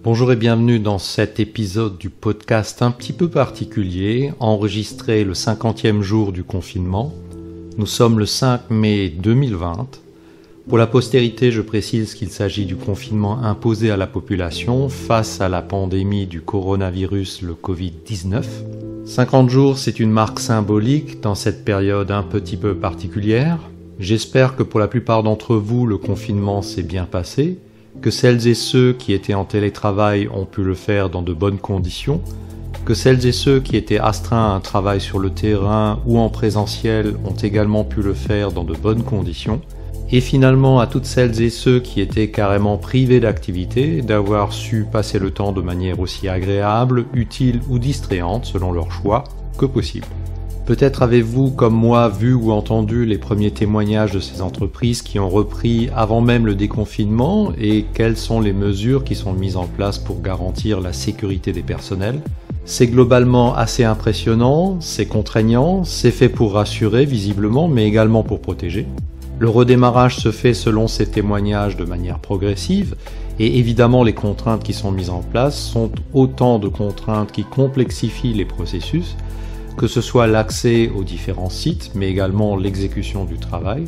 Bonjour et bienvenue dans cet épisode du podcast un petit peu particulier, enregistré le 50e jour du confinement. Nous sommes le 5 mai 2020. Pour la postérité, je précise qu'il s'agit du confinement imposé à la population face à la pandémie du coronavirus, le Covid-19. 50 jours, c'est une marque symbolique dans cette période un petit peu particulière. J'espère que pour la plupart d'entre vous, le confinement s'est bien passé, que celles et ceux qui étaient en télétravail ont pu le faire dans de bonnes conditions, que celles et ceux qui étaient astreints à un travail sur le terrain ou en présentiel ont également pu le faire dans de bonnes conditions, et finalement à toutes celles et ceux qui étaient carrément privés d'activité, d'avoir su passer le temps de manière aussi agréable, utile ou distrayante selon leur choix que possible. Peut-être avez-vous, comme moi, vu ou entendu les premiers témoignages de ces entreprises qui ont repris avant même le déconfinement et quelles sont les mesures qui sont mises en place pour garantir la sécurité des personnels. C'est globalement assez impressionnant, c'est contraignant, c'est fait pour rassurer visiblement, mais également pour protéger. Le redémarrage se fait selon ces témoignages de manière progressive et évidemment les contraintes qui sont mises en place sont autant de contraintes qui complexifient les processus, que ce soit l'accès aux différents sites, mais également l'exécution du travail.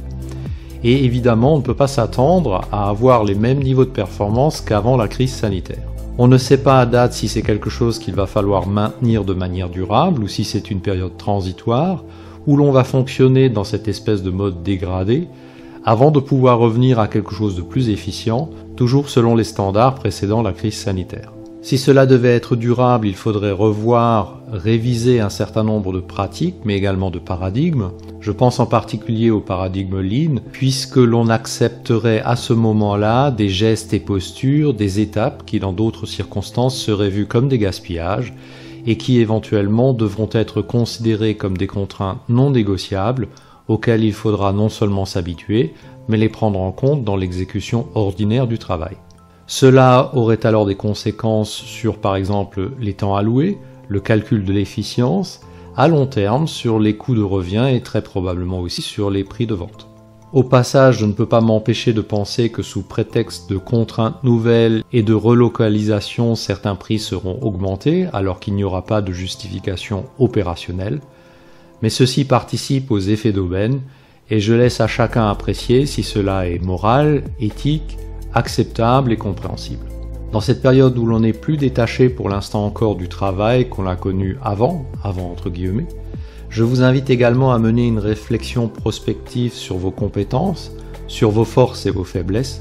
Et évidemment, on ne peut pas s'attendre à avoir les mêmes niveaux de performance qu'avant la crise sanitaire. On ne sait pas à date si c'est quelque chose qu'il va falloir maintenir de manière durable ou si c'est une période transitoire, où l'on va fonctionner dans cette espèce de mode dégradé, avant de pouvoir revenir à quelque chose de plus efficient, toujours selon les standards précédant la crise sanitaire. Si cela devait être durable, il faudrait revoir, réviser un certain nombre de pratiques, mais également de paradigmes. Je pense en particulier au paradigme Lean, puisque l'on accepterait à ce moment-là des gestes et postures, des étapes qui dans d'autres circonstances seraient vues comme des gaspillages et qui éventuellement devront être considérées comme des contraintes non négociables auxquelles il faudra non seulement s'habituer, mais les prendre en compte dans l'exécution ordinaire du travail. Cela aurait alors des conséquences sur par exemple les temps alloués, le calcul de l'efficience, à long terme sur les coûts de revient et très probablement aussi sur les prix de vente. Au passage, je ne peux pas m'empêcher de penser que sous prétexte de contraintes nouvelles et de relocalisation, certains prix seront augmentés alors qu'il n'y aura pas de justification opérationnelle. Mais ceci participe aux effets d'aubaine et je laisse à chacun apprécier si cela est moral, éthique, acceptable et compréhensible. Dans cette période où l'on n'est plus détaché pour l'instant encore du travail qu'on a connu avant entre guillemets, je vous invite également à mener une réflexion prospective sur vos compétences, sur vos forces et vos faiblesses,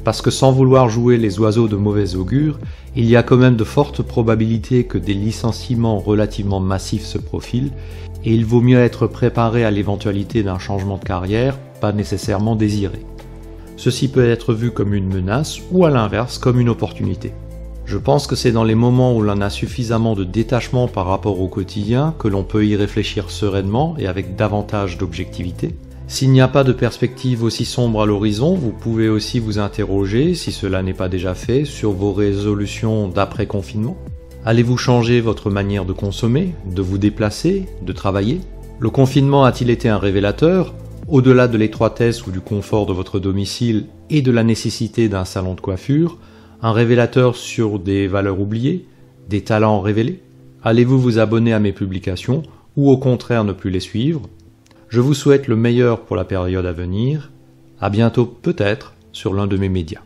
parce que sans vouloir jouer les oiseaux de mauvais augure, il y a quand même de fortes probabilités que des licenciements relativement massifs se profilent, et il vaut mieux être préparé à l'éventualité d'un changement de carrière, pas nécessairement désiré. Ceci peut être vu comme une menace ou à l'inverse comme une opportunité. Je pense que c'est dans les moments où l'on a suffisamment de détachement par rapport au quotidien que l'on peut y réfléchir sereinement et avec davantage d'objectivité. S'il n'y a pas de perspective aussi sombre à l'horizon, vous pouvez aussi vous interroger, si cela n'est pas déjà fait, sur vos résolutions d'après-confinement. Allez-vous changer votre manière de consommer, de vous déplacer, de travailler ? Le confinement a-t-il été un révélateur ? Au-delà de l'étroitesse ou du confort de votre domicile et de la nécessité d'un salon de coiffure, un révélateur sur des valeurs oubliées, des talents révélés? Allez-vous vous abonner à mes publications ou au contraire ne plus les suivre? Je vous souhaite le meilleur pour la période à venir. À bientôt peut-être sur l'un de mes médias.